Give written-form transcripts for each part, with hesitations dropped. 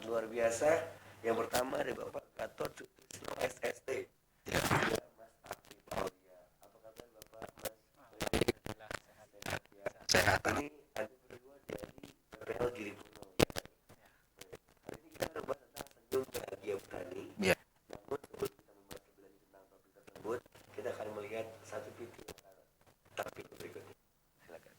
sangat luar biasa. Yang pertama ada Bapak Gatot Sutrisno SST. Ya. Mas Aktif Aulia. Apa kabar Bapak? Mas? Sehat ya. Sehat. Ini ada berdua dari PPL Giribono. Hari ini kita akan bahas tentang senyum bahagia petani. Ya. Namun sebelum kita membahas lebih lanjut tentang topik tersebut, kita akan melihat satu video topik berikutnya. Silakan.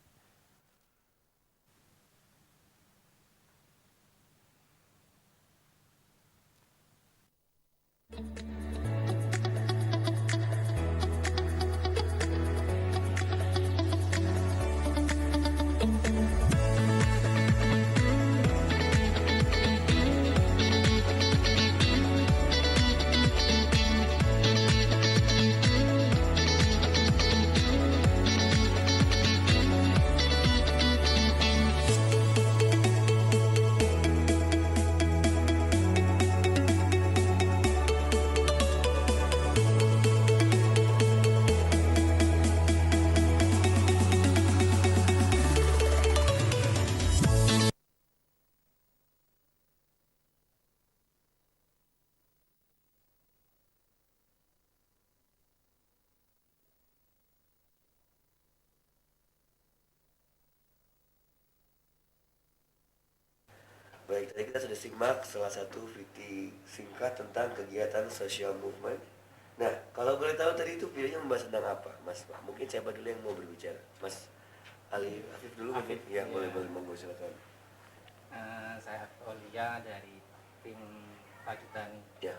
Baik, tadi kita sudah simak salah satu video singkat tentang kegiatan social movement. Nah, kalau boleh tahu tadi itu videonya membahas tentang apa, Mas? Mungkin siapa dulu yang mau berbicara, Mas Ali Afif dulu mungkin? Ya, boleh monggo silakan. Saya Aulia dari tim Pagitani. Ya.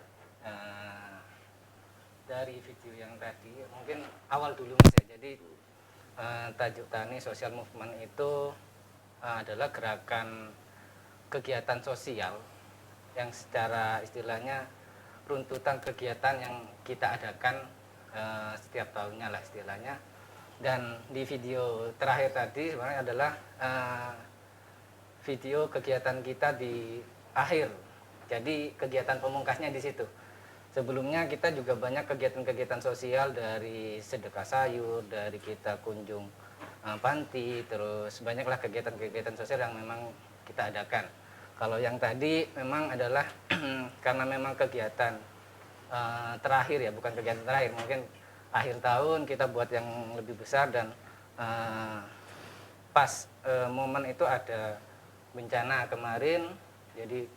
Dari video yang tadi, mungkin awal dulu Mas ya. Jadi Tajuk Tani Social Movement itu adalah gerakan kegiatan sosial yang secara istilahnya runtutan kegiatan yang kita adakan setiap tahunnya lah istilahnya. Dan di video terakhir tadi sebenarnya adalah video kegiatan kita di akhir. Jadi kegiatan pemungkasnya di situ. Sebelumnya kita juga banyak kegiatan-kegiatan sosial dari sedekah sayur, dari kita kunjung panti, terus banyaklah kegiatan-kegiatan sosial yang memang kita adakan. Kalau yang tadi memang adalah karena memang kegiatan terakhir ya, bukan kegiatan terakhir, mungkin akhir tahun kita buat yang lebih besar dan pas momen itu ada bencana kemarin, jadi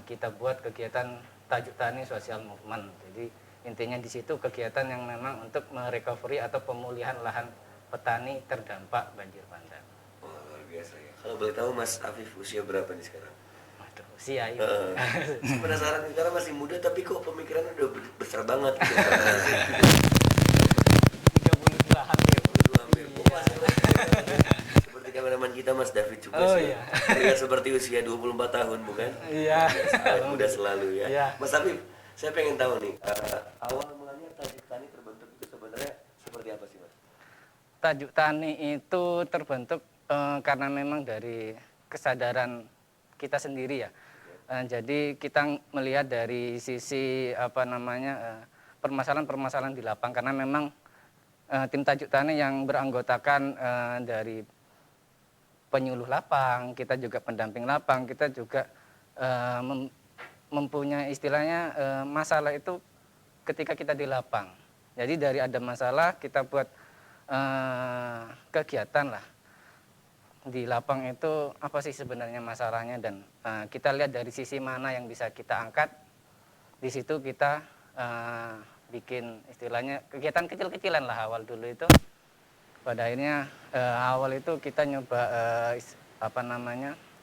kita buat kegiatan Tajuk Tani Social Movement. Jadi intinya di situ kegiatan yang memang untuk merecovery atau pemulihan lahan petani terdampak banjir bandang. Oh, luar biasa ya. Kalau boleh tahu Mas Afif usia berapa nih sekarang? Waduh, usia ini. Saya penasaran nih, karena masih muda tapi kok pemikirannya udah besar banget gitu. 32 hampir. 32 hampir. Seperti kameraman kita Mas David juga sih. Iya. Terlihat seperti usia 24 tahun bukan? Iya. Muda selalu ya. Iya. Mas Afif, saya pengen tahu nih, awal mulanya Tajuk Tani terbentuk itu sebenarnya seperti apa sih Mas? Tajuk Tani itu terbentuk karena memang dari kesadaran kita sendiri ya. Jadi kita melihat dari sisi permasalahan-permasalahan di lapang, karena memang tim Tajuk Tani yang beranggotakan dari penyuluh lapang, kita juga pendamping lapang, kita juga mempunyai istilahnya masalah itu ketika kita di lapang. Jadi dari ada masalah kita buat kegiatan lah di lapang itu apa sih sebenarnya masalahnya, dan kita lihat dari sisi mana yang bisa kita angkat. Di situ kita bikin istilahnya kegiatan kecil-kecilan lah awal dulu itu. Pada akhirnya awal itu kita nyoba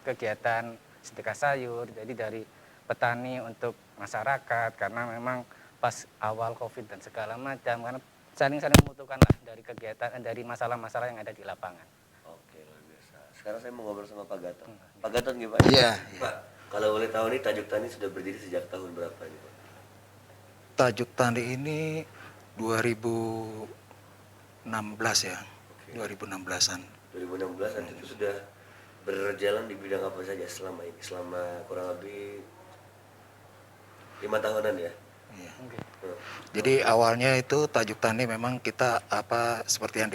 kegiatan sedekah sayur, jadi dari petani untuk masyarakat, karena memang pas awal Covid dan segala macam, karena saling-saling membutuhkan lah dari kegiatan, dari masalah-masalah yang ada di lapangan. Oke, luar biasa. Sekarang saya mau ngobrol sama Pak Gatot. Pak Gatot gimana? Iya. Pak, kalau boleh tahu nih Tajuk Tani sudah berdiri sejak tahun berapa nih Pak? Tajuk Tani ini 2016 ya. Oke. 2016-an. 2016 dan itu sudah berjalan di bidang apa saja selama ini? Selama kurang lebih 5 tahunan ya? Iya. Oke. Jadi awalnya itu Tajuk Tani memang kita seperti yang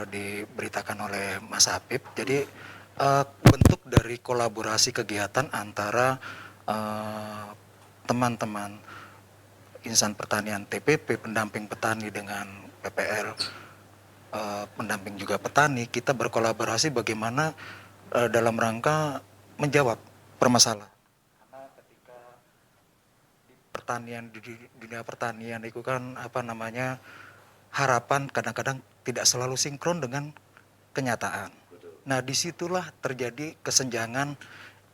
diberitakan oleh Mas Habib. Jadi bentuk dari kolaborasi kegiatan antara teman-teman insan pertanian TPP, pendamping petani dengan PPL, pendamping juga petani. Kita berkolaborasi bagaimana dalam rangka menjawab permasalahan. Karena ketika di pertanian, di dunia pertanian itu kan harapan kadang-kadang tidak selalu sinkron dengan kenyataan. Nah, disitulah terjadi kesenjangan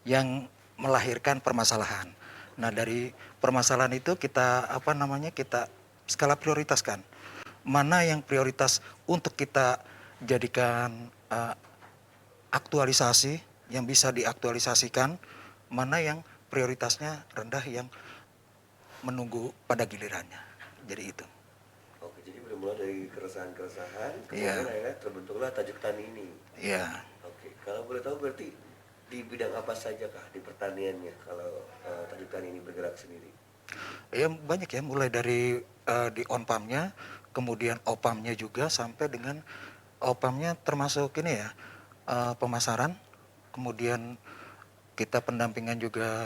yang melahirkan permasalahan. Nah, dari permasalahan itu kita kita skala prioritaskan. Mana yang prioritas untuk kita jadikan aktualisasi yang bisa diaktualisasikan, mana yang prioritasnya rendah yang menunggu pada gilirannya. Jadi itu. Oke, jadi bermula dari keresahan-keresahan, kemudian akhirnya terbentuklah Tajuk Tani ini. Iya. Oke, kalau boleh tahu berarti di bidang apa saja kah di pertaniannya kalau Tajuk Tani ini bergerak sendiri? Ya banyak ya, mulai dari di on-farm-nya, kemudian opamnya juga, sampai dengan opamnya termasuk ini ya, pemasaran, kemudian kita pendampingan juga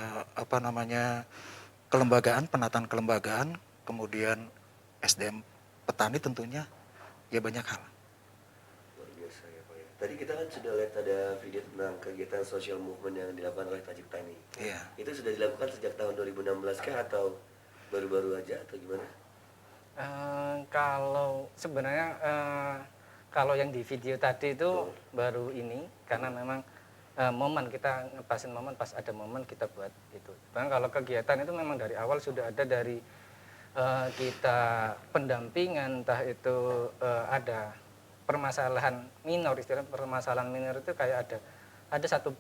kelembagaan, penataan kelembagaan, kemudian SDM petani tentunya, ya banyak hal. Luar biasa ya Pak ya. Tadi kita kan sudah lihat ada video tentang kegiatan social movement yang dilakukan oleh Tajuk Tani. Iya. Itu sudah dilakukan sejak tahun 2016 kah atau baru-baru aja atau gimana? Kalau sebenarnya kalau yang di video tadi itu baru ini, karena memang momen kita ngepasin momen, pas ada momen kita buat itu. Bahkan kalau kegiatan itu memang dari awal sudah ada, dari kita pendampingan, entah itu ada permasalahan minor, istilah permasalahan minor itu kayak ada satu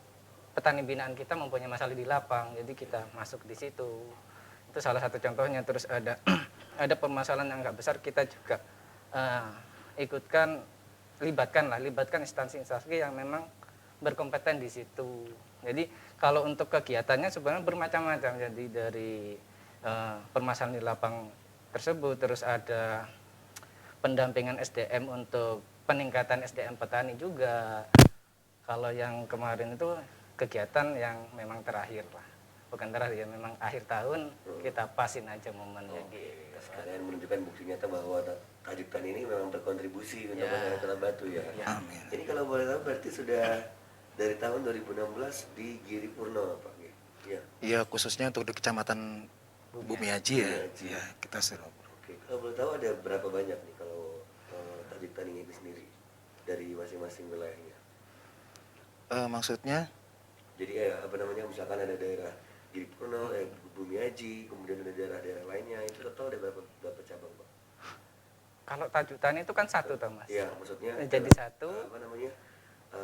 petani binaan kita mempunyai masalah di lapang, jadi kita masuk di situ. Itu salah satu contohnya. Terus ada ada permasalahan yang nggak besar, kita juga libatkan instansi-instansi yang memang berkompeten di situ. Jadi kalau untuk kegiatannya sebenarnya bermacam-macam. Jadi dari permasalahan di lapang tersebut, terus ada pendampingan SDM untuk peningkatan SDM petani juga. Kalau yang kemarin itu kegiatan yang memang terakhir lah, bukan terakhir ya, memang akhir tahun kita pasin aja momennya gitu. Sekalian menunjukkan bukti nyata bahwa Tajuk Tani ini memang berkontribusi untuk masyarakat Batu ya. Amin. Jadi kalau boleh tahu berarti sudah dari tahun 2016 di Giri Purno Pak? Ya. Iya, khususnya untuk di Kecamatan Bumiaji ya. Ya, kita serap. Oke, kalau boleh tahu ada berapa banyak nih kalau Tajuk Tani ini sendiri dari masing-masing wilayahnya? Maksudnya? Jadi misalkan ada daerah Giri Purno, Bumiaji, kemudian ada daerah-daerah lainnya, itu total ada berapa cabang Pak? Kalau Tajuk Tani itu kan satu toh Mas. Iya, maksudnya jadi satu.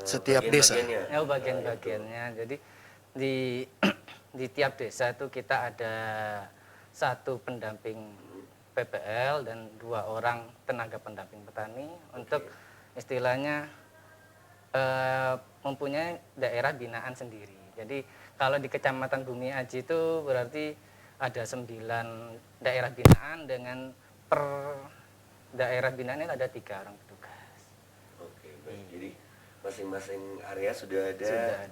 Setiap desa. Bagian-bagiannya. Jadi di tiap desa itu kita ada satu pendamping PPL dan 2 orang tenaga pendamping petani untuk istilahnya mempunyai daerah binaan sendiri. Jadi kalau di Kecamatan Bumiaji itu berarti ada 9 daerah binaan, dengan per daerah binaan ini ada 3 orang petugas. Oke, baik. Jadi masing-masing area sudah ada.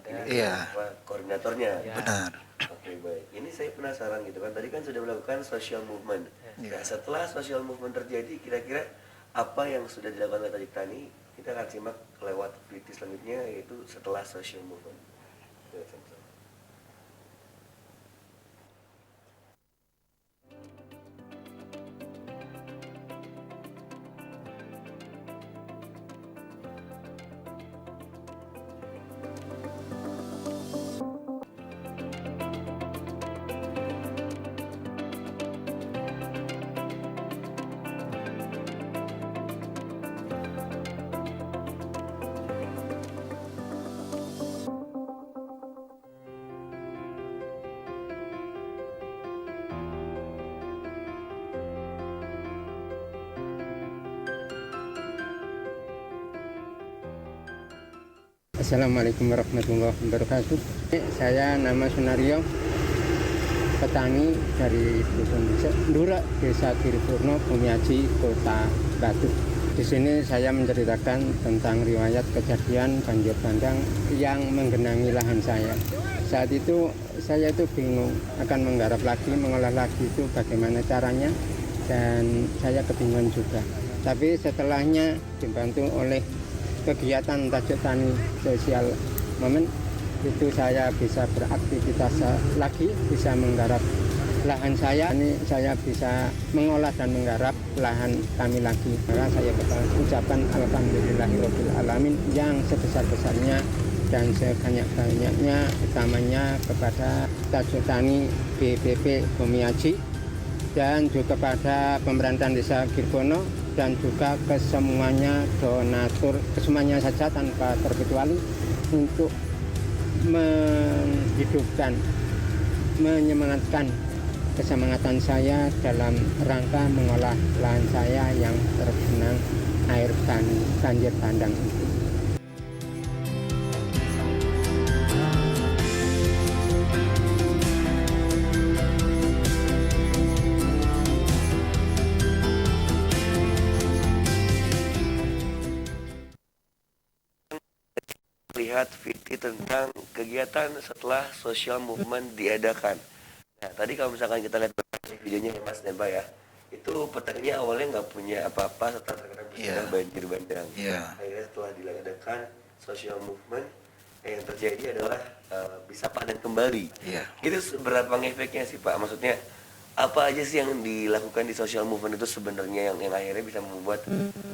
Koordinatornya. Ya. Benar. Oke, baik. Ini saya penasaran gitu kan. Tadi kan sudah melakukan social movement. Nah, setelah social movement terjadi, kira-kira apa yang sudah dilakukan oleh Tajuk Tani? Kita akan simak lewat video selanjutnya, yaitu setelah social movement. Assalamualaikum warahmatullahi wabarakatuh. Saya nama Sunario, petani dari Dusun Ndura, Desa Giri Purno, Bumiaji, Kota Batu. Di sini saya menceritakan tentang riwayat kejadian banjir bandang yang menggenangi lahan saya. Saat itu saya itu bingung akan menggarap lagi, mengolah lagi itu bagaimana caranya, dan saya kebingungan juga. Tapi setelahnya dibantu oleh kegiatan tajuk tani sosial momen, itu saya bisa beraktivitas lagi, bisa menggarap lahan saya. Ini saya bisa mengolah dan menggarap lahan kami lagi. Maka saya ucapkan alhamdulillahirabbil alamin yang sebesar-besarnya dan sebanyak-banyaknya, utamanya kepada Tajuk Tani BPP Bumiaji dan juga kepada pemerintahan Desa Girbono dan juga kesemuanya donatur, kesemuanya saja tanpa terkecuali untuk menghidupkan, menyemangatkan kesemangatan saya dalam rangka mengolah lahan saya yang tergenang air banjir bandang itu. Lihat Viti tentang kegiatan setelah social movement diadakan. Nah, tadi kalau misalkan kita lihat videonya ya Mas Nemba ya, itu petaninya awalnya nggak punya apa-apa setelah terkena musibah banjir bandang. Akhirnya setelah diadakan social movement, yang terjadi adalah bisa panen kembali. Itu seberapa ngefeknya sih Pak? Maksudnya apa aja sih yang dilakukan di social movement itu sebenarnya yang akhirnya bisa membuat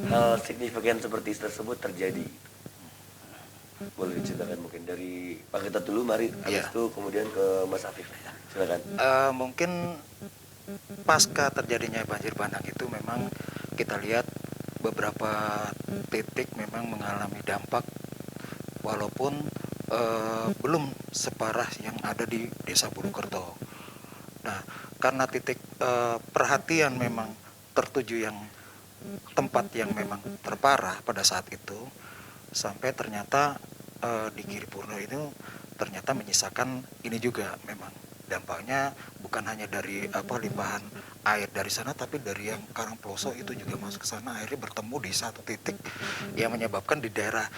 hal signifikan seperti tersebut terjadi? Boleh diceritakan mungkin dari Pak Gatot dulu, mari habis itu kemudian ke Mas Afif. Silakan. Mungkin pasca terjadinya banjir bandang itu memang kita lihat beberapa titik memang mengalami dampak, walaupun belum separah yang ada di Desa Bulukerto. Nah, karena titik perhatian memang tertuju yang tempat yang memang terparah pada saat itu, sampai ternyata di Giripurno itu ternyata menyisakan ini juga memang dampaknya bukan hanya dari limpahan air dari sana, tapi dari yang Karangploso itu juga masuk ke sana, akhirnya bertemu di satu titik yang menyebabkan di daerah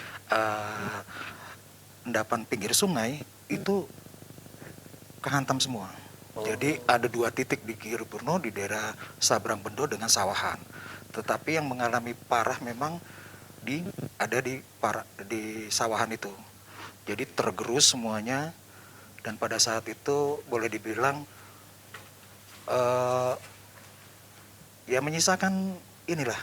endapan pinggir sungai itu kehantam semua. Jadi ada 2 titik di Giripurno, di daerah Sabrang Bendo dengan Sawahan. Tetapi yang mengalami parah memang ada di Sawahan itu. Jadi tergerus semuanya, dan pada saat itu boleh dibilang ya menyisakan inilah,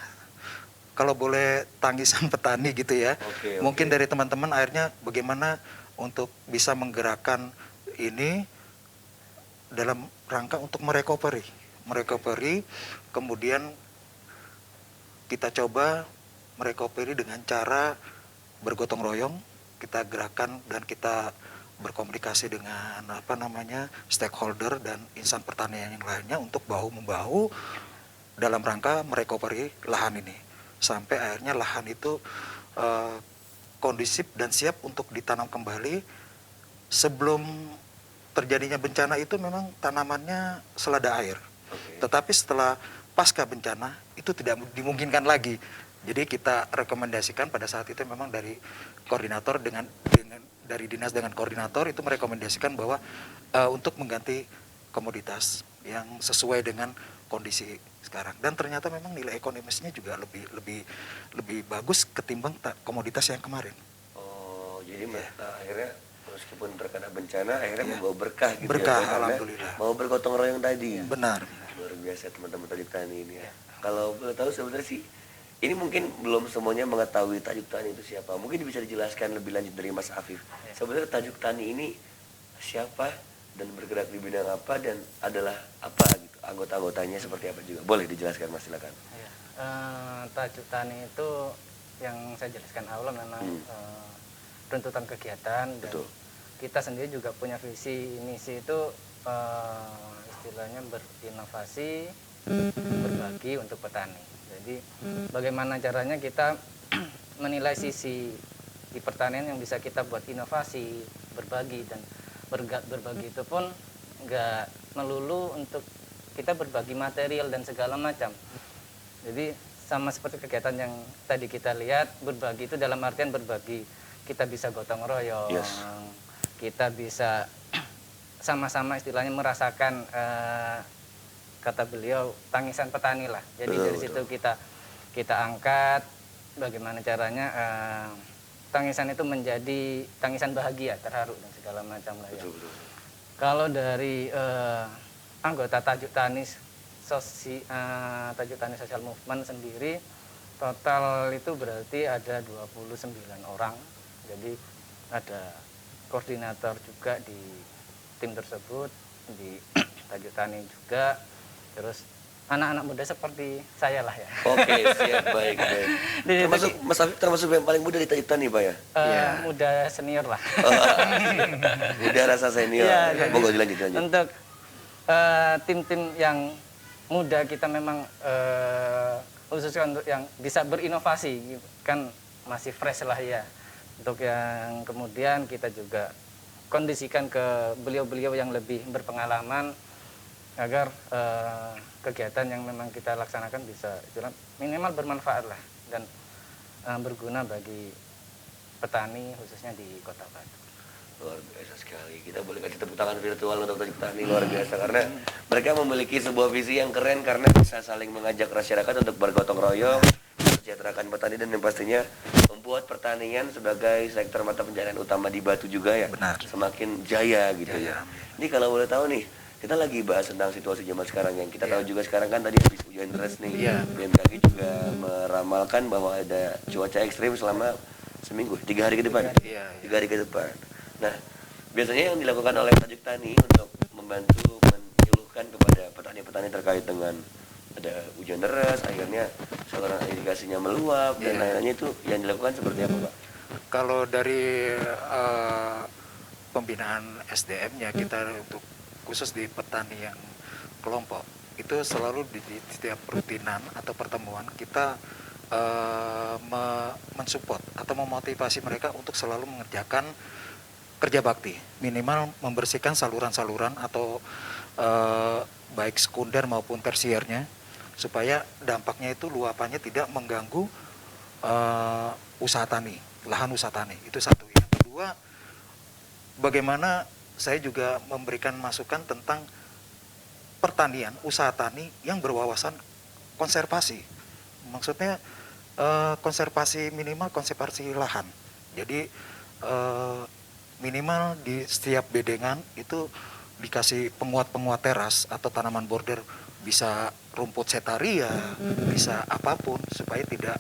kalau boleh tangisan petani gitu ya. Mungkin dari teman-teman akhirnya bagaimana untuk bisa menggerakkan ini dalam rangka untuk merecovery, kemudian kita coba merecovery dengan cara bergotong royong, kita gerakan dan kita berkomunikasi dengan stakeholder dan insan pertanian yang lainnya untuk bahu-membahu dalam rangka merecovery lahan ini, sampai akhirnya lahan itu kondusif dan siap untuk ditanam kembali. Sebelum terjadinya bencana itu memang tanamannya selada air, tetapi setelah pasca bencana itu tidak dimungkinkan lagi. Jadi kita rekomendasikan pada saat itu memang dari koordinator dari dinas dengan koordinator itu merekomendasikan bahwa untuk mengganti komoditas yang sesuai dengan kondisi sekarang, dan ternyata memang nilai ekonomisnya juga lebih bagus ketimbang komoditas yang kemarin. Jadi akhirnya meskipun terkena bencana akhirnya membawa berkah gitu. Berkah, ya, alhamdulillah. Mau bergotong royong tadi. Benar. Luar biasa teman-teman Tajuk Tani ini ya. Kalau boleh tahu sebenarnya sih, ini mungkin belum semuanya mengetahui Tajuk Tani itu siapa. Mungkin bisa dijelaskan lebih lanjut dari Mas Afif. Sebenarnya Tajuk Tani ini siapa dan bergerak di bidang apa dan adalah apa gitu. Anggota-anggotanya seperti apa juga. Boleh dijelaskan Mas, silakan. Tajuk Tani itu yang saya jelaskan awal memang runtutan kegiatan, dan kita sendiri juga punya visi misi itu istilahnya berinovasi, berbagi untuk petani. Jadi bagaimana caranya kita menilai sisi di pertanian yang bisa kita buat inovasi, berbagi, dan berbagi itu pun nggak melulu untuk kita berbagi material dan segala macam. Jadi sama seperti kegiatan yang tadi kita lihat, berbagi itu dalam artian berbagi. Kita bisa gotong royong, Yes. kita bisa sama-sama istilahnya merasakan kata beliau tangisan petani lah. Jadi Betul, dari situ kita angkat bagaimana caranya tangisan itu menjadi tangisan bahagia, terharu dan segala macam lah ya. Betul, betul. Kalau dari anggota Tajuk Tani Tajuk Tani Social Movement sendiri, total itu berarti ada 29 orang. Jadi ada koordinator juga di tim tersebut, di Tajuk Tani juga, terus anak-anak muda seperti saya lah ya. Oke, siap, baik, baik. Termasuk Mas Afif termasuk yang paling muda di Tajuk Tani, Pak ya? Muda senior lah. Udah rasa senior. Iya, jadi Monggo dilanjut. untuk tim-tim yang muda kita memang khususnya untuk yang bisa berinovasi kan masih fresh lah ya. Untuk yang kemudian kita juga kondisikan ke beliau-beliau yang lebih berpengalaman agar kegiatan yang memang kita laksanakan bisa minimal bermanfaat lah dan berguna bagi petani khususnya di Kota Batu. Luar biasa sekali. Kita boleh kasih tepuk tangan virtual untuk Tajuk Tani, luar biasa karena mereka memiliki sebuah visi yang keren karena bisa saling mengajak masyarakat untuk bergotong royong, mensejahterakan petani dan yang pastinya membuat pertanian sebagai sektor mata pencaharian utama di Batu juga ya. Benar. Semakin jaya gitu Jaya. ya. Ini kalau boleh tahu nih, kita lagi bahas tentang situasi zaman sekarang yang kita tahu juga sekarang kan tadi habis hujan deras nih. BMKG juga meramalkan bahwa ada cuaca ekstrim selama seminggu, 3 hari ke depan. 3 hari ke depan. Nah, biasanya yang dilakukan oleh Tajuk Tani untuk membantu menyuluhkan kepada petani-petani terkait dengan ada hujan deras, akhirnya saluran irigasinya meluap dan lain-lainnya itu yang dilakukan seperti apa, Pak? Kalau dari pembinaan SDM-nya kita untuk khusus di petani yang kelompok itu selalu di setiap rutinan atau pertemuan kita mensupport atau memotivasi mereka untuk selalu mengerjakan kerja bakti, minimal membersihkan saluran-saluran atau baik sekunder maupun tersiernya supaya dampaknya itu luapannya tidak mengganggu usaha tani, lahan usaha tani. Itu satu. Yang kedua, bagaimana saya juga memberikan masukan tentang pertanian, usaha tani yang berwawasan konservasi. Maksudnya konservasi, minimal konservasi lahan. Jadi minimal di setiap bedengan itu dikasih penguat-penguat teras atau tanaman border, bisa rumput setaria, bisa apapun supaya tidak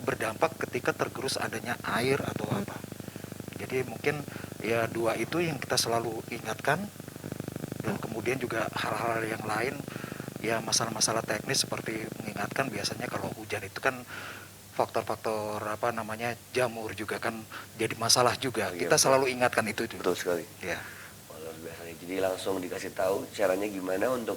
berdampak ketika tergerus adanya air atau apa. Jadi mungkin ya dua itu yang kita selalu ingatkan, dan kemudian juga hal-hal yang lain ya masalah-masalah teknis seperti mengingatkan biasanya kalau hujan itu kan faktor-faktor apa namanya jamur juga kan jadi masalah juga. Iya, Kita selalu ingatkan itu. Betul sekali. Ya. Wah, luar biasa nih. Jadi langsung dikasih tahu caranya gimana untuk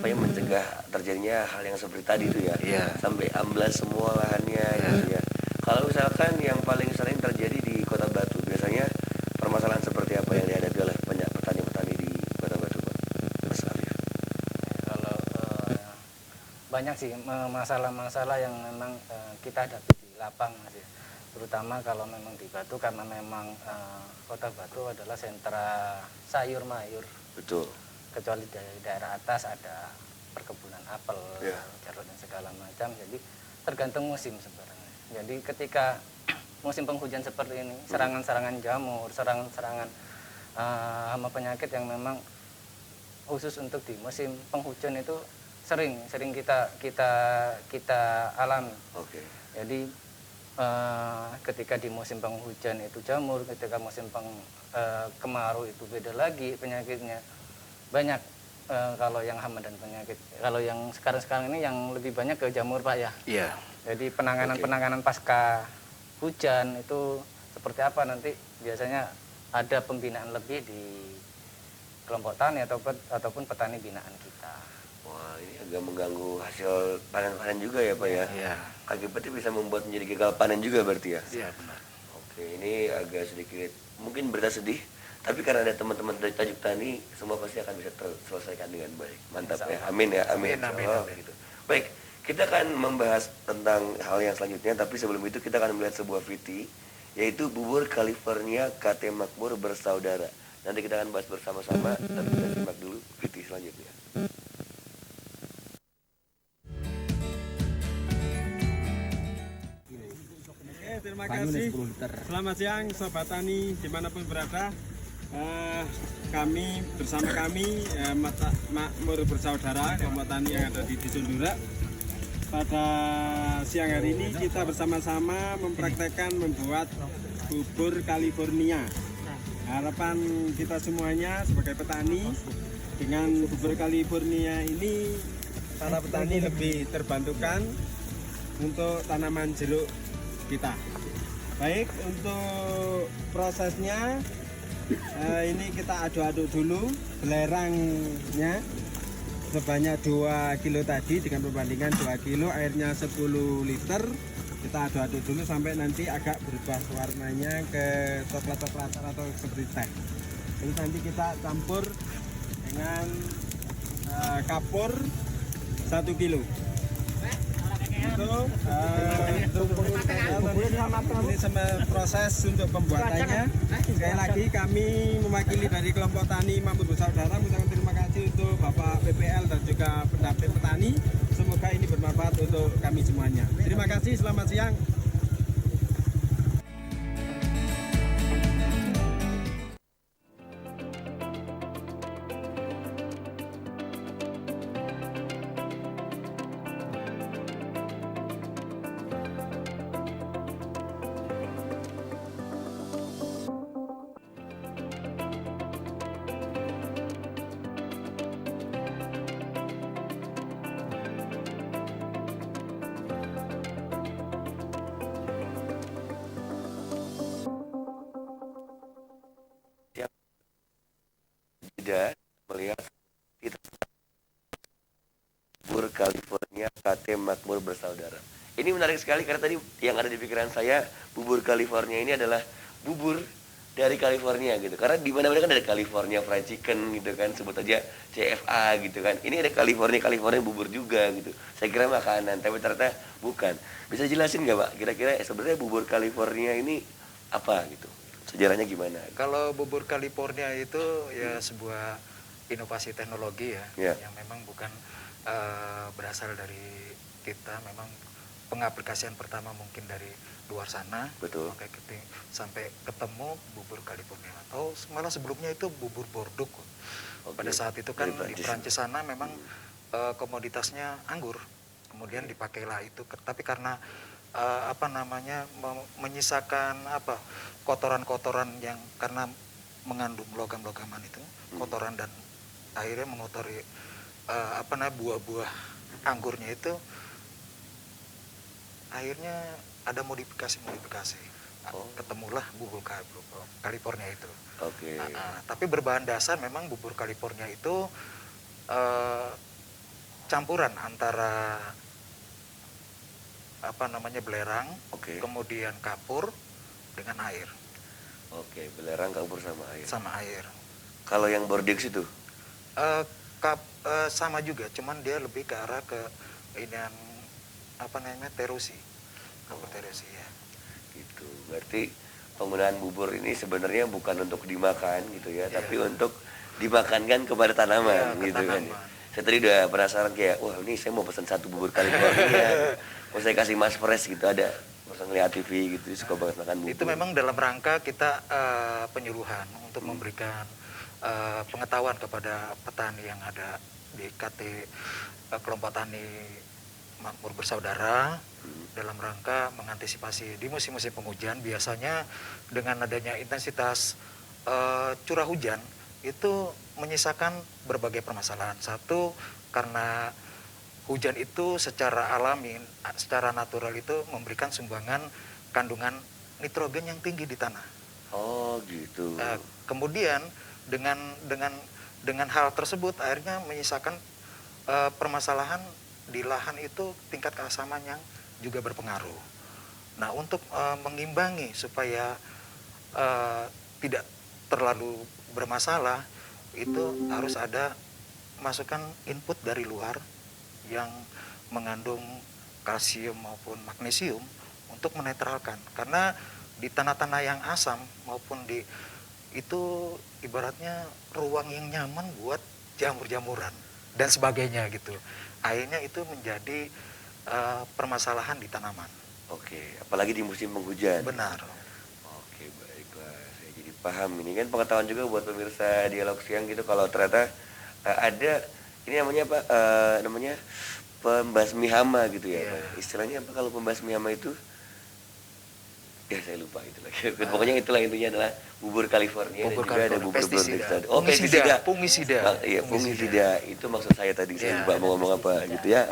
mencegah terjadinya hal yang seperti tadi itu ya. Iya. Sampai amblas semua lahannya gitu ya. Kalau misalkan yang paling sering terjadi di Kota Batu, biasanya permasalahan seperti apa yang dihadapi oleh petani-petani di Kota Batu, Pak? Mas Afif. Kalau banyak sih masalah-masalah yang memang kita hadapi di lapang Mas ya. Terutama kalau memang di Batu karena memang Kota Batu adalah sentra sayur mayur. Betul. Kecuali dari daerah atas ada perkebunan apel, jeruk dan segala macam. Jadi tergantung musim sebenarnya. Jadi ketika musim penghujan seperti ini, serangan-serangan jamur, serangan-serangan hama penyakit yang memang khusus untuk di musim penghujan itu sering kita alami. Oke. Jadi ketika di musim penghujan itu jamur, ketika musim kemarau itu beda lagi penyakitnya. Banyak kalau yang hama dan penyakit. Kalau yang sekarang-sekarang ini yang lebih banyak ke jamur, Pak ya. Iya. Jadi penanganan pasca hujan itu seperti apa nanti biasanya ada pembinaan lebih di kelompok tani ataupun petani binaan kita. Wah, ini agak mengganggu hasil panen-panen juga ya, Pak ya. Iya. Akibatnya bisa membuat menjadi gagal panen juga berarti ya. Iya benar. Oke, ini agak sedikit mungkin berita sedih, tapi karena ada teman-teman dari Tajuk Tani, semua pasti akan bisa terselesaikan dengan baik. Mantap ya. Amin ya, amin. Amin, Oh, amin. gitu. Baik, Kita akan membahas tentang hal yang selanjutnya, tapi sebelum itu kita akan melihat sebuah VT, yaitu bubur California KT Makmur bersaudara. Nanti kita akan bahas bersama-sama, tapi kita simak dulu VT selanjutnya. Terima kasih. Selamat siang Sobat Tani dimanapun berada. Bersama kami Makmur Bersaudara kelompok tani yang ada di Dusun Durak. Pada siang hari ini kita bersama-sama mempraktekkan membuat bubur California. Harapan kita semuanya sebagai petani, dengan bubur California ini para petani lebih terbantukan untuk tanaman jeruk kita. Baik, untuk prosesnya ini kita aduk-aduk dulu belerangnya sebanyak 2 kilo tadi, dengan perbandingan 2 kilo airnya 10 liter. Kita aduk-aduk dulu sampai nanti agak berubah warnanya ke coklat-coklatan atau seperti teh. Terus nanti kita campur dengan kapur 1 kilo. Ini sama proses untuk pembuatannya. Sekali lagi kami mewakili dari kelompok tani Makmur Bersaudara mengucapkan terima kasih untuk Bapak PPL dan juga pendamping petani. Semoga ini bermanfaat untuk kami semuanya. Terima kasih, selamat siang. Tidak melihat kita bubur California KT Makmur Bersaudara. Ini menarik sekali karena tadi yang ada di pikiran saya, bubur California ini adalah bubur dari California gitu. Karena di mana-mana kan ada California fried chicken gitu kan, sebut aja CFA gitu kan. Ini ada California bubur juga gitu. Saya kira makanan, tapi ternyata bukan. Bisa jelasin nggak Pak? Kira-kira sebenarnya bubur California ini apa gitu? Sejarahnya gimana? Kalau bubur California itu ya sebuah inovasi teknologi ya, yang memang bukan berasal dari kita, memang pengaplikasian pertama mungkin dari luar sana. Betul. Sampai ketemu bubur California, atau malah sebelumnya itu bubur Bordeaux. Pada saat itu kan di Prancis sana memang komoditasnya anggur, kemudian dipakailah itu, tapi karena menyisakan kotoran-kotoran yang karena mengandung logam-logaman itu, kotoran, dan akhirnya mengotori buah-buah anggurnya itu, akhirnya ada modifikasi. Ketemulah bubur California itu. Oke. Tapi berbahan dasar memang bubur California itu campuran antara belerang, kemudian kapur dengan air. Oke, belerang, kapur sama air. Kalau yang Bordeaux itu? Sama juga, cuman dia lebih ke arah ke terusi. Kapur terusi ya. Gitu. Berarti penggunaan bubur ini sebenarnya bukan untuk dimakan gitu ya, tapi untuk dimakankan kepada tanaman gitu kan. Saya tadi udah penasaran kayak, wah ini saya mau pesan 1 bubur California. Mau saya kasih Mas Fresh gitu, ada pas ngeliat TV gitu, suka banget makan bubur. Itu memang dalam rangka kita penyuluhan untuk memberikan pengetahuan kepada petani yang ada di KT kelompok tani Makmur Bersaudara, dalam rangka mengantisipasi di musim-musim penghujan. Biasanya dengan adanya intensitas curah hujan itu menyisakan berbagai permasalahan. Satu, karena hujan itu secara alami, secara natural itu memberikan sumbangan kandungan nitrogen yang tinggi di tanah. Oh gitu. Kemudian dengan hal tersebut akhirnya menyisakan permasalahan di lahan itu, tingkat keasaman yang juga berpengaruh. Nah, untuk mengimbangi supaya tidak terlalu bermasalah, itu harus ada masukan input dari luar yang mengandung kalsium maupun magnesium untuk menetralkan. Karena di tanah-tanah yang asam maupun di itu ibaratnya ruang yang nyaman buat jamur-jamuran dan sebagainya gitu. Akhirnya itu menjadi permasalahan di tanaman. Oke, apalagi di musim penghujan. Benar. Oke, baiklah. Saya jadi paham. Ini kan pengetahuan juga buat pemirsa Dialog Siang gitu, kalau ternyata ada ini namanya apa? Namanya pembasmi hama gitu ya. Iya. Pak? Istilahnya apa kalau pembasmi hama itu? Ya saya lupa itu lagi. Pokoknya itulah intinya adalah bubur California Bubur dan juga ada California, bubur pestisida. Browning. Oh, pestisida. Fungisida. Iya, fungisida. Itu maksud saya tadi. Saya Iya. lupa mau ngomong apa gitu ya.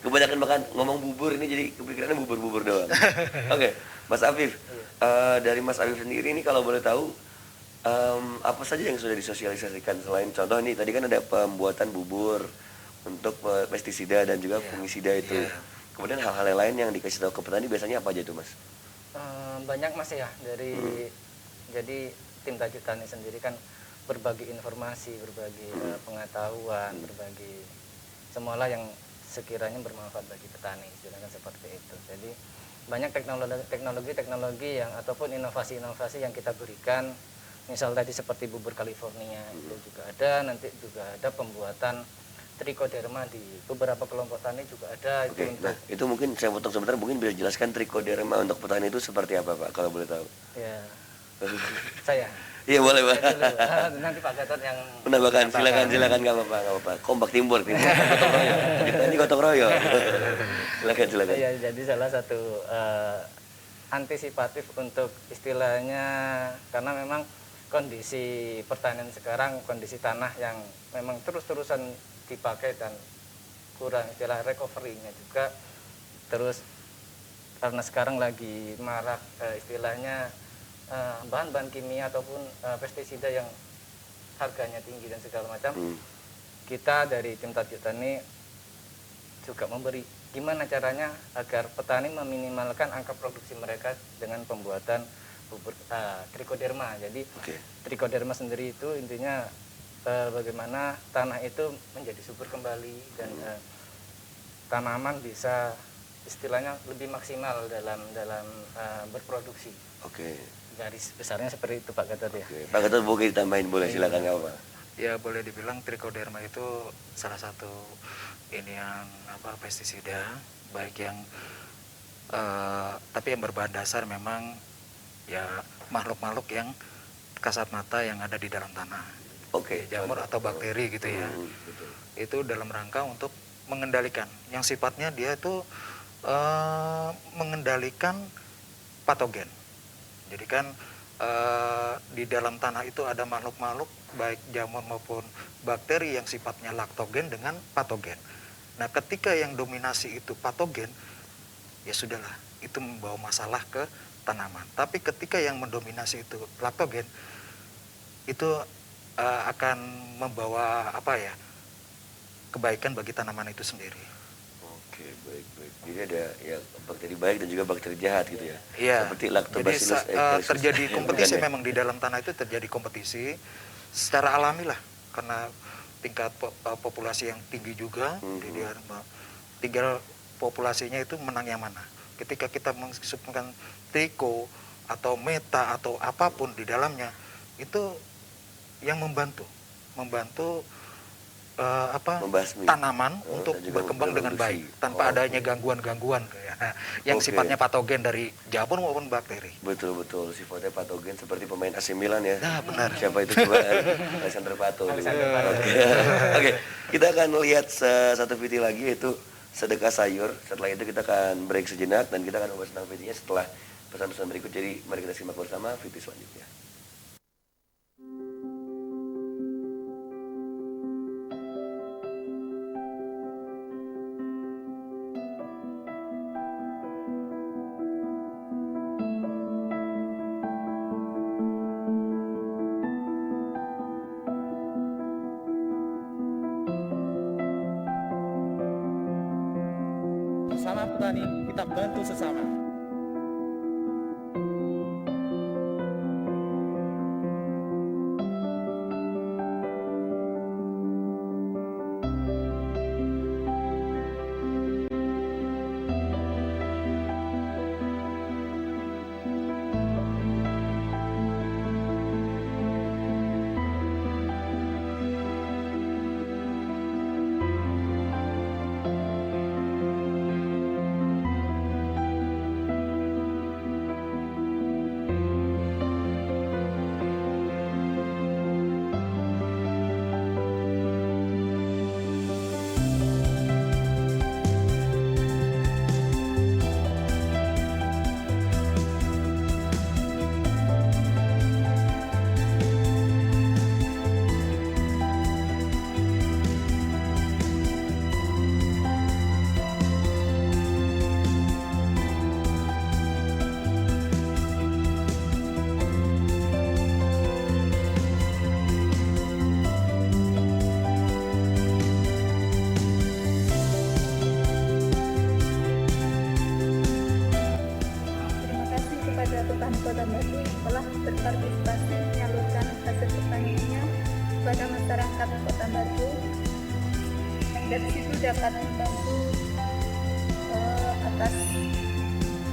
Kebanyakan makan ngomong bubur ini jadi kepikirannya bubur-bubur doang. Oke, Mas Afif. Dari Mas Afif sendiri ini kalau boleh tahu apa saja yang sudah disosialisasikan selain contoh nih tadi kan ada pembuatan bubur untuk pestisida dan juga fungisida itu. Iya. Kemudian hal-hal yang lain yang dikasih tahu ke petani biasanya apa aja itu, Mas? Banyak Mas ya, dari jadi tim Tajuk Tani sendiri kan berbagi informasi, berbagi pengetahuan, berbagi semualah yang sekiranya bermanfaat bagi petani, istilahnya seperti itu. Jadi banyak teknologi yang ataupun inovasi-inovasi yang kita berikan, misal tadi seperti bubur California itu juga ada, nanti juga ada pembuatan trichoderma di beberapa kelompok tani juga ada. Oke, Itu nah itu mungkin saya potong sebentar, mungkin bisa jelaskan trichoderma untuk petani itu seperti apa Pak, kalau boleh tahu? ya saya. Iya boleh Pak. Dulu. Nanti Pak Gatot yang Menambahkan, silakan nggak apa-apa. Kompak Timur, gotong royong. Kita ini gotong royong. Silakan. Ya, jadi salah satu antisipatif untuk istilahnya, karena memang kondisi pertanian sekarang, kondisi tanah yang memang terus-terusan dipakai dan kurang istilah recovery-nya juga, terus karena sekarang lagi marak istilahnya bahan-bahan kimia ataupun pestisida yang harganya tinggi dan segala macam. Kita dari tim Tajuk Tani juga memberi gimana caranya agar petani meminimalkan angka produksi mereka dengan pembuatan bubur trichoderma. Jadi trichoderma sendiri itu intinya bagaimana tanah itu menjadi subur kembali dan tanaman bisa istilahnya lebih maksimal dalam berproduksi. Oke. Garis besarnya seperti itu Pak Gatot ya. Pak Gatot boleh ditambahin, boleh silakan nggak apa-apa. Ya boleh dibilang trichoderma itu salah satu ini yang pestisida baik yang tapi yang berbahan dasar memang ya makhluk-makhluk yang kasat mata yang ada di dalam tanah. Oke. Jamur atau bakteri gitu ya. Betul. Itu dalam rangka untuk mengendalikan yang sifatnya dia itu mengendalikan patogen. Jadi kan di dalam tanah itu ada makhluk-makhluk baik jamur maupun bakteri yang sifatnya laktogen dengan patogen. Nah, ketika yang dominasi itu patogen, ya sudahlah, itu membawa masalah ke tanaman. Tapi ketika yang mendominasi itu laktogen, itu akan membawa kebaikan bagi tanaman itu sendiri. Oke, baik. Jadi ada ya bakteri baik dan juga bakteri jahat gitu ya. Iya. Seperti Lactobacillus Jadi terjadi kompetisi, bukan ya? memang di dalam tanah itu terjadi kompetisi secara alami lah, karena tingkat populasi yang tinggi juga, jadi tinggal populasinya itu menang yang mana. Ketika kita mengisupkan triko atau meta atau apapun di dalamnya, itu yang membantu Membasmi. tanaman untuk dan juga berkembang dengan memproduksi. baik tanpa adanya gangguan-gangguan yang Oke. sifatnya patogen dari jamur maupun bakteri. Betul, sifatnya patogen seperti pemain AC Milan ya. Nah, benar. Siapa itu coba? Alessandro Pato. Alessandro Pato. Oke, kita akan lihat satu video lagi, yaitu sedekah sayur. Setelah itu kita akan break sejenak dan kita akan membahas tentang videonya setelah pesan-pesan berikut. Jadi mari kita simak bersama video selanjutnya. Bersama petani, kita bantu sesama. Petani Kota Batu telah berpartisipasi menyalurkan hasil pertaniannya kepada masyarakat Kota Batu, yang dari situ dapat membantu atas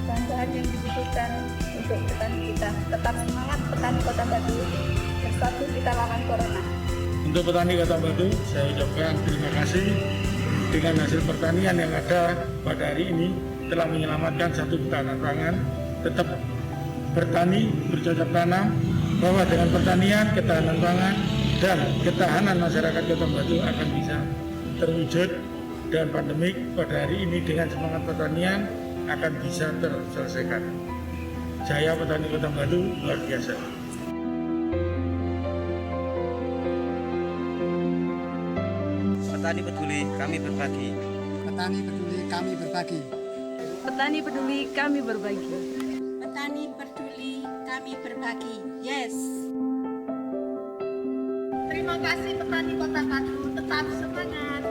bahan-bahan yang dibutuhkan untuk petani kita. Tetap semangat petani Kota Batu, bersatu kita lawan corona. Untuk petani Kota Batu, saya ucapkan terima kasih dengan hasil pertanian yang ada pada hari ini telah menyelamatkan satu ketahanan pangan. Tetap bertani, bercocok tanam, bahwa dengan pertanian, ketahanan pangan, dan ketahanan masyarakat Kota Batu akan bisa terwujud, dan pandemik pada hari ini dengan semangat pertanian akan bisa terselesaikan. Jaya petani Kota Batu luar biasa. Petani peduli, kami berbagi. Petani peduli, kami berbagi. Petani peduli, kami berbagi. Petani peduli, kami berbagi. Yes. Terima kasih petani Kota Batu, tetap semangat.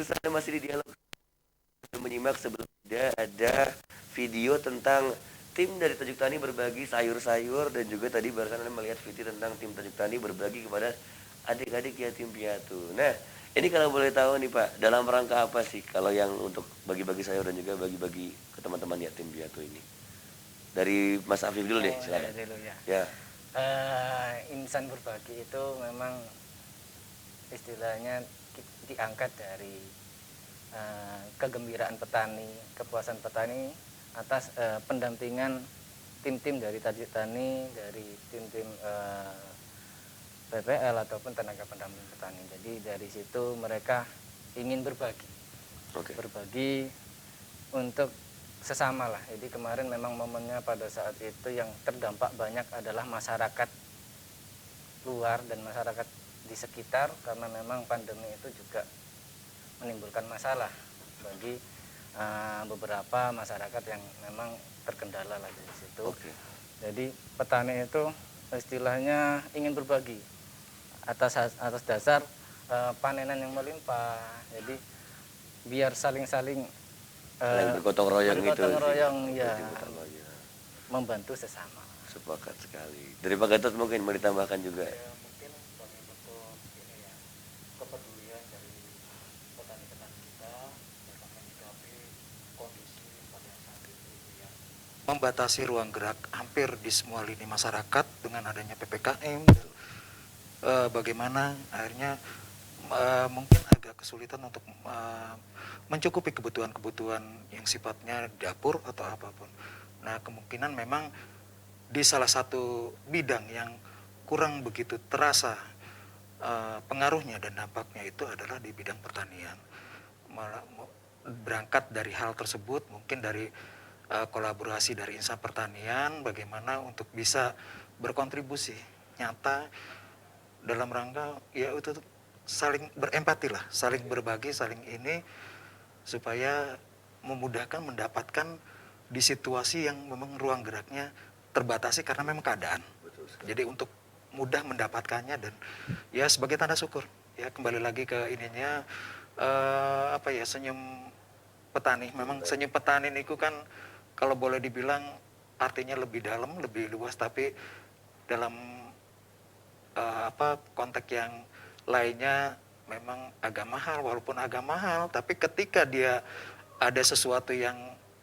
Pemirsa masih di dialog menyimak sebelum ada video tentang tim dari Tajuk Tani berbagi sayur-sayur, dan juga tadi bahkan Anda melihat video tentang tim Tajuk Tani berbagi kepada adik-adik yatim piatu. Nah, ini kalau boleh tahu nih Pak, dalam rangka apa sih kalau yang untuk bagi-bagi sayur dan juga bagi-bagi ke teman-teman yatim piatu ini? Dari Mas Afif dulu deh, silakan. Dulu, ya. Ya. Insan berbagi itu memang istilahnya diangkat dari kegembiraan petani, kepuasan petani atas pendampingan tim-tim dari tani, dari tim-tim PPL ataupun tenaga pendamping petani. Jadi dari situ mereka ingin berbagi, Oke. berbagi untuk sesama lah. Jadi kemarin memang momennya pada saat itu yang terdampak banyak adalah masyarakat luar dan masyarakat di sekitar, karena memang pandemi itu juga menimbulkan masalah bagi beberapa masyarakat yang memang terkendala lah di situ. Oke. Jadi petani itu istilahnya ingin berbagi atas dasar panenan yang melimpah. Jadi biar saling-saling bergotong royong itu. bergotong royong, ya, Bergotong royong. membantu sesama. Sepakat sekali. Dari Pak Gatot mungkin mau ditambahkan juga. Mungkin bagi bentuk ini ya, kepedulian dari petani-petani kita dalam menyikapi kondisi pada saat itu yang membatasi ruang gerak hampir di semua lini masyarakat dengan adanya PPKM. Bagaimana akhirnya mungkin agak kesulitan untuk mencukupi kebutuhan-kebutuhan yang sifatnya dapur atau apapun. Nah, kemungkinan memang di salah satu bidang yang kurang begitu terasa pengaruhnya dan dampaknya itu adalah di bidang pertanian. Malah berangkat dari hal tersebut, mungkin dari kolaborasi dari insan pertanian, bagaimana untuk bisa berkontribusi nyata dalam rangka ya itu saling berempati lah, saling berbagi, saling ini, supaya memudahkan mendapatkan di situasi yang memang ruang geraknya terbatasi karena memang keadaan. Jadi untuk mudah mendapatkannya dan ya sebagai tanda syukur ya, kembali lagi ke ininya senyum petani. Memang senyum petani itu kan kalau boleh dibilang artinya lebih dalam, lebih luas, tapi dalam konteks yang lainnya memang agak mahal. Walaupun agak mahal, tapi ketika dia ada sesuatu yang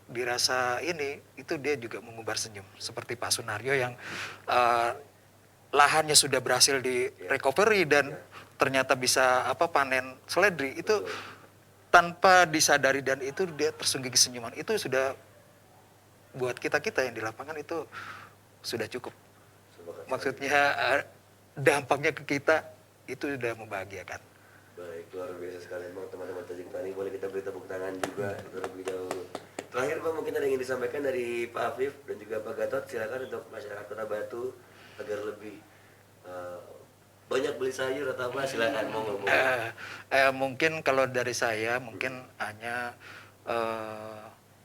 dirasa ini, itu dia juga mengubar senyum. Seperti Pak Sunaryo yang lahannya sudah berhasil di recovery dan ternyata bisa panen seledri, itu tanpa disadari, dan itu dia tersungging senyuman. Itu sudah buat kita-kita yang di lapangan itu sudah cukup. Maksudnya dampaknya ke kita itu sudah membahagiakan. Baik, luar biasa sekali memang teman-teman Tajik Tani. Boleh kita beri tepuk tangan juga terlebih dahulu. Terakhir Pak, mungkin ada yang ingin disampaikan dari Pak Afif dan juga Pak Gatot. Silakan untuk masyarakat Kota Batu agar lebih banyak beli sayur atau apa, silakan monggo. Mungkin kalau dari saya mungkin hanya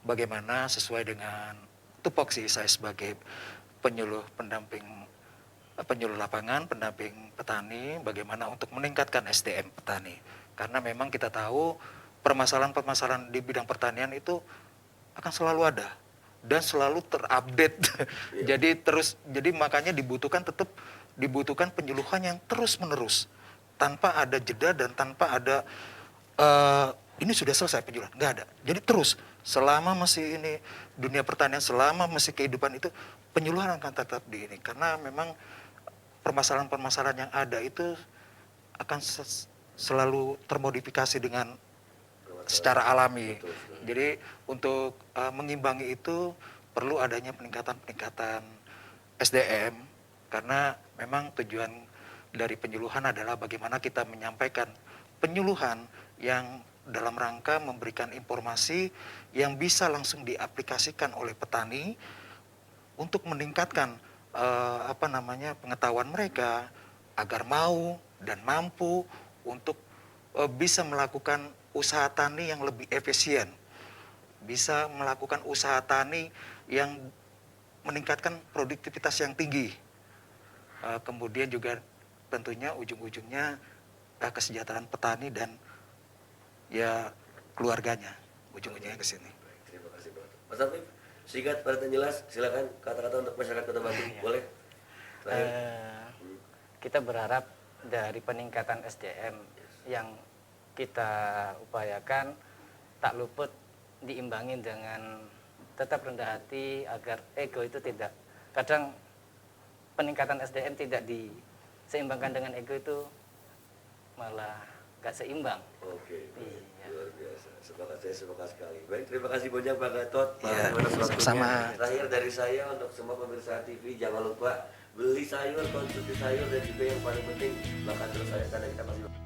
bagaimana sesuai dengan tupoksi saya sebagai penyuluh lapangan, pendamping petani, bagaimana untuk meningkatkan SDM petani. Karena memang kita tahu permasalahan-permasalahan di bidang pertanian itu akan selalu ada dan selalu terupdate. Jadi makanya dibutuhkan penyuluhan yang terus-menerus, tanpa ada jeda dan tanpa ada ini sudah selesai penyuluhan, nggak ada. Jadi terus selama masih ini dunia pertanian, selama masih kehidupan itu, penyuluhan akan tetap di ini, karena memang permasalahan-permasalahan yang ada itu akan selalu termodifikasi dengan secara alami. Jadi untuk mengimbangi itu perlu adanya peningkatan SDM, karena memang tujuan dari penyuluhan adalah bagaimana kita menyampaikan penyuluhan yang dalam rangka memberikan informasi yang bisa langsung diaplikasikan oleh petani untuk meningkatkan pengetahuan mereka agar mau dan mampu untuk bisa melakukan usaha tani yang lebih efisien, bisa melakukan usaha tani yang meningkatkan produktivitas yang tinggi. Kemudian juga tentunya ujung-ujungnya kesejahteraan petani dan ya keluarganya, ujung-ujungnya ke sini. Terima kasih Pak. Mas Afif, singkat padat dan jelas, silakan kata-kata untuk masyarakat Kota Batu, boleh? Kita berharap dari peningkatan SDM yang kita upayakan tak luput diimbangi dengan tetap rendah hati, agar ego itu tidak, kadang peningkatan SDM tidak diseimbangkan dengan ego itu malah gak seimbang. Oke, luar biasa. Saya sepakat sekali. Baik, terima kasih banyak Pak Gatot. Ya, Atas waktunya. sama. Terakhir dari saya untuk semua pemirsa TV, jangan lupa beli sayur, konsumsi sayur, dan juga yang paling penting makan terus sayur karena kita masih